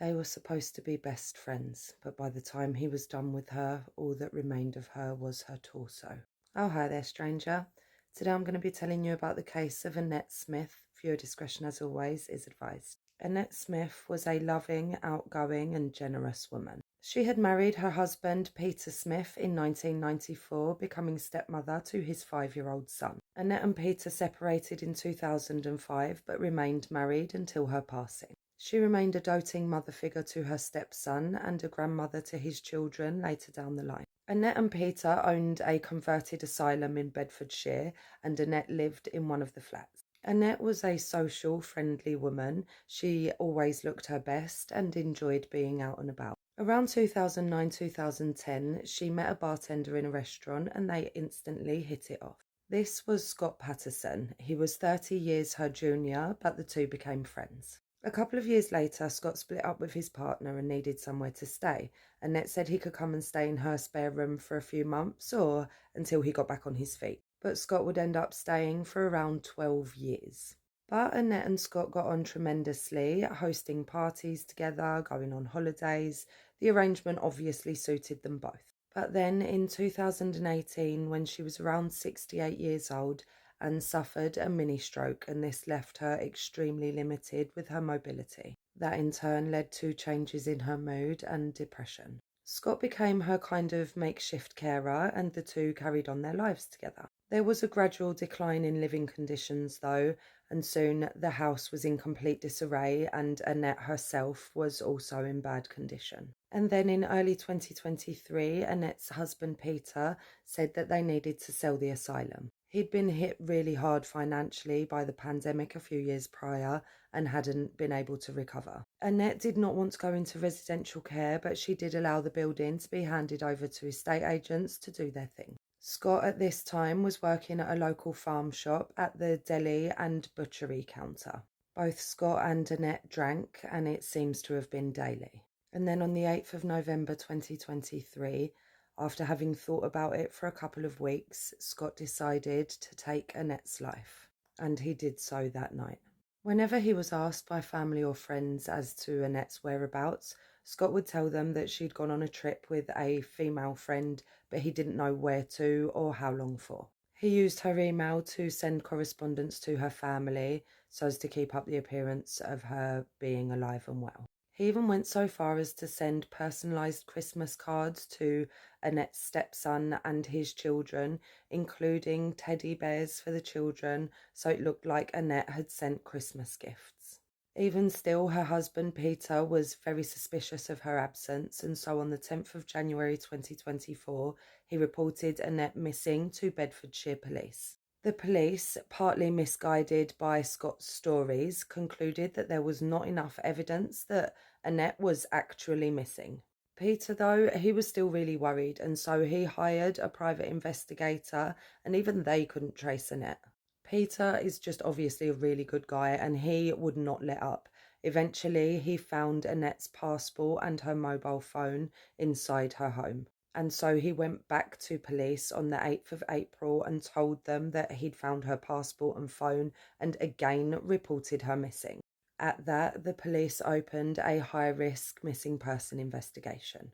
They were supposed to be best friends, but by the time he was done with her, all that remained of her was her torso. Oh, hi there, stranger. Today I'm going to be telling you about the case of Annette Smith. Viewer discretion, as always, is advised. Annette Smith was a loving, outgoing, and generous woman. She had married her husband, Peter Smith, in 1994, becoming stepmother to his 5-year-old son. Annette and Peter separated in 2005, but remained married until her passing. She remained a doting mother figure to her stepson and a grandmother to his children later down the line. Annette and Peter owned a converted asylum in Bedfordshire, and Annette lived in one of the flats. Annette was a social, friendly woman. She always looked her best and enjoyed being out and about. Around 2009-2010, she met a bartender in a restaurant and they instantly hit it off. This was Scott Patterson. He was 30 years her junior, but the two became friends. A couple of years later, Scott split up with his partner and needed somewhere to stay. Annette said he could come and stay in her spare room for a few months or until he got back on his feet. But Scott would end up staying for around 12 years. But Annette and Scott got on tremendously, hosting parties together, going on holidays. The arrangement obviously suited them both. But then in 2018, when she was around 68 years old, and suffered a mini stroke, and this left her extremely limited with her mobility. That in turn led to changes in her mood and depression. Scott became her kind of makeshift carer, and the two carried on their lives together. There was a gradual decline in living conditions though, and soon the house was in complete disarray and Annette herself was also in bad condition. And then in early 2023, Annette's husband Peter said that they needed to sell the asylum. He'd been hit really hard financially by the pandemic a few years prior and hadn't been able to recover. Annette did not want to go into residential care, but she did allow the building to be handed over to estate agents to do their thing. Scott at this time was working at a local farm shop at the deli and butchery counter. Both Scott and Annette drank, and it seems to have been daily. And then on the 8th of November 2023, after having thought about it for a couple of weeks, Scott decided to take Annette's life, and he did so that night. Whenever he was asked by family or friends as to Annette's whereabouts, Scott would tell them that she'd gone on a trip with a female friend, but he didn't know where to or how long for. He used her email to send correspondence to her family so as to keep up the appearance of her being alive and well. He even went so far as to send personalised Christmas cards to Annette's stepson and his children, including teddy bears for the children, so it looked like Annette had sent Christmas gifts. Even still, her husband Peter was very suspicious of her absence, and so on the 10th of January 2024, he reported Annette missing to Bedfordshire Police. The police, partly misguided by Scott's stories, concluded that there was not enough evidence that Annette was actually missing. Peter, though, he was still really worried, and so he hired a private investigator, and even they couldn't trace Annette. Peter is just obviously a really good guy and he would not let up. Eventually, he found Annette's passport and her mobile phone inside her home. And so he went back to police on the 8th of April and told them that he'd found her passport and phone and again reported her missing. At that, the police opened a high-risk missing person investigation.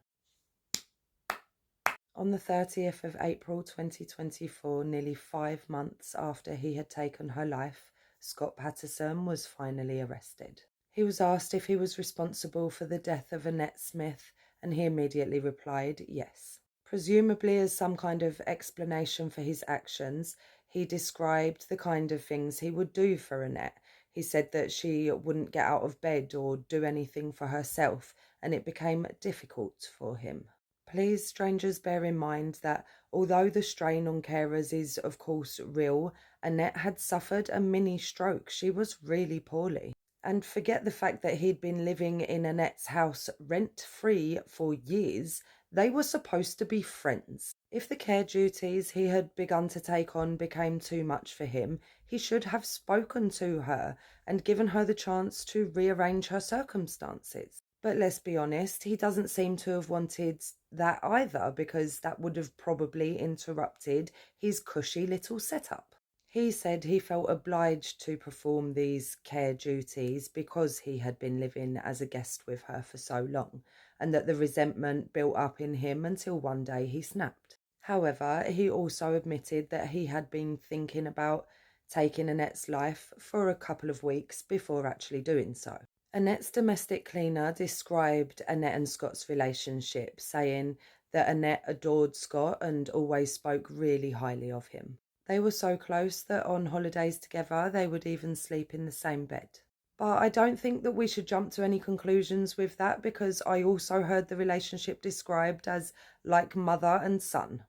On the 30th of April 2024, nearly 5 months after he had taken her life, Scott Patterson was finally arrested. He was asked if he was responsible for the death of Annette Smith, and he immediately replied yes. Presumably as some kind of explanation for his actions, he described the kind of things he would do for Annette. He said that she wouldn't get out of bed or do anything for herself, and it became difficult for him. Please, strangers, bear in mind that although the strain on carers is of course real, Annette had suffered a mini stroke. She was really poorly. And forget the fact that he'd been living in Annette's house rent-free for years. They were supposed to be friends. If the care duties he had begun to take on became too much for him, he should have spoken to her and given her the chance to rearrange her circumstances. But let's be honest, he doesn't seem to have wanted that either, because that would have probably interrupted his cushy little setup. He said he felt obliged to perform these care duties because he had been living as a guest with her for so long, and that the resentment built up in him until one day he snapped. However, he also admitted that he had been thinking about taking Annette's life for a couple of weeks before actually doing so. Annette's domestic cleaner described Annette and Scott's relationship, saying that Annette adored Scott and always spoke really highly of him. They were so close that on holidays together they would even sleep in the same bed. But I don't think that we should jump to any conclusions with that, because I also heard the relationship described as like mother and son.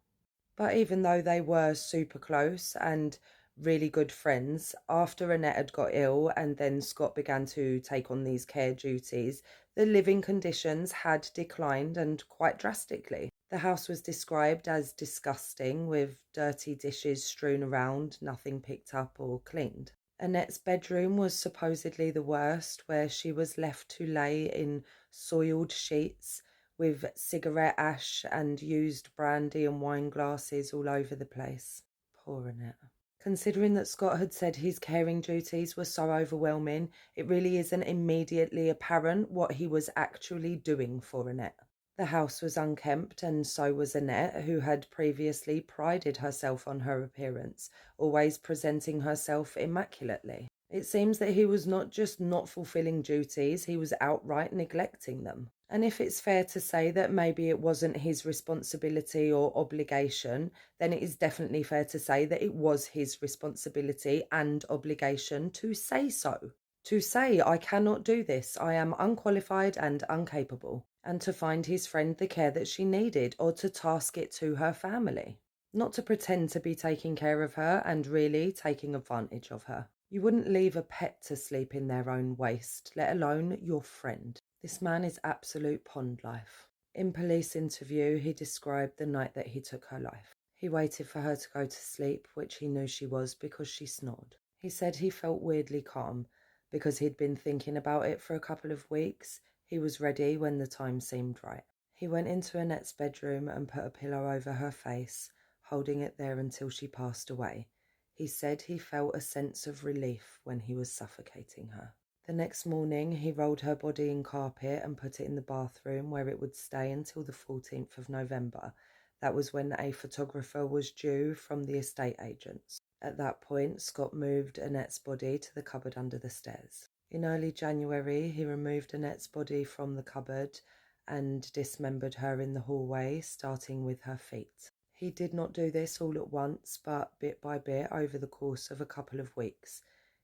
But even though they were super close and really good friends, after Annette had got ill and then Scott began to take on these care duties, the living conditions had declined, and quite drastically. The house was described as disgusting, with dirty dishes strewn around, nothing picked up or cleaned. Annette's bedroom was supposedly the worst, where she was left to lay in soiled sheets with cigarette ash and used brandy and wine glasses all over the place. Poor Annette. Considering that Scott had said his caring duties were so overwhelming, it really isn't immediately apparent what he was actually doing for Annette. The house was unkempt, and so was Annette, who had previously prided herself on her appearance, always presenting herself immaculately. It seems that he was not just not fulfilling duties, he was outright neglecting them. And if it's fair to say that maybe it wasn't his responsibility or obligation, then it is definitely fair to say that it was his responsibility and obligation to say so. To say, I cannot do this, I am unqualified and incapable, and to find his friend the care that she needed, or to task it to her family. Not to pretend to be taking care of her and really taking advantage of her. You wouldn't leave a pet to sleep in their own waste, let alone your friend. This man is absolute pond life. In police interview, he described the night that he took her life. He waited for her to go to sleep, which he knew she was because she snored. He said he felt weirdly calm because he'd been thinking about it for a couple of weeks. He was ready when the time seemed right. He went into Annette's bedroom and put a pillow over her face, holding it there until she passed away. He said he felt a sense of relief when he was suffocating her. The next morning, he rolled her body in carpet and put it in the bathroom, where it would stay until the 14th of November. That was when a photographer was due from the estate agents. At that point, Scott moved Annette's body to the cupboard under the stairs. In early January, he removed Annette's body from the cupboard and dismembered her in the hallway, starting with her feet. He did not do this all at once, but bit by bit over the course of a couple of weeks.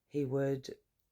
He would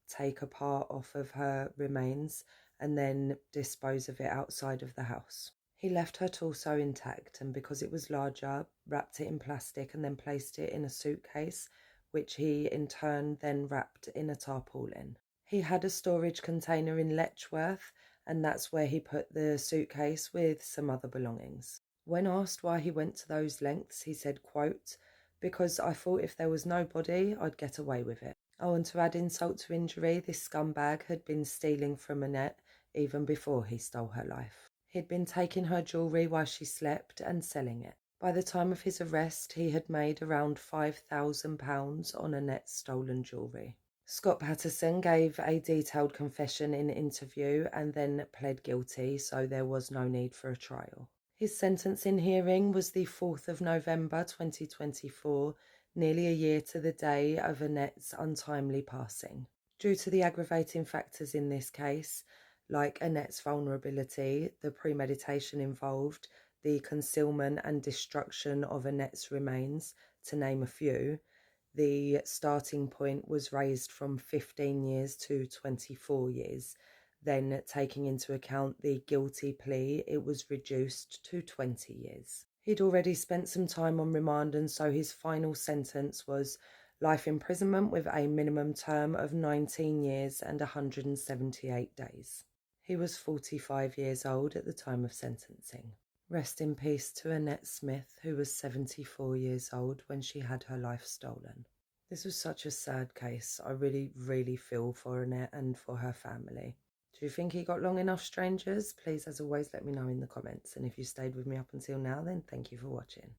take a part off of her remains and then dispose of it outside of the house. He left her torso intact, and because it was larger, wrapped it in plastic and then placed it in a suitcase, which he in turn then wrapped in a tarpaulin. He had a storage container in Letchworth, and that's where he put the suitcase with some other belongings. When asked why he went to those lengths, he said, quote, "Because I thought if there was no body, I'd get away with it." Oh, and to add insult to injury, this scumbag had been stealing from Annette even before he stole her life. He'd been taking her jewellery while she slept and selling it. By the time of his arrest, he had made around £5,000 on Annette's stolen jewellery. Scott Patterson gave a detailed confession in interview and then pled guilty, so there was no need for a trial. His sentencing hearing was the 4th of November 2024, nearly a year to the day of Annette's untimely passing. Due to the aggravating factors in this case, like Annette's vulnerability, the premeditation involved, the concealment and destruction of Annette's remains, to name a few, the starting point was raised from 15 years to 24 years. Then, taking into account the guilty plea, it was reduced to 20 years. He'd already spent some time on remand, and so his final sentence was life imprisonment with a minimum term of 19 years and 178 days. He was 45 years old at the time of sentencing. Rest in peace to Annette Smith, who was 74 years old when she had her life stolen. This was such a sad case. I really, really feel for Annette and for her family. Do you think he got long enough, strangers? Please, as always, let me know in the comments. And if you stayed with me up until now, then thank you for watching.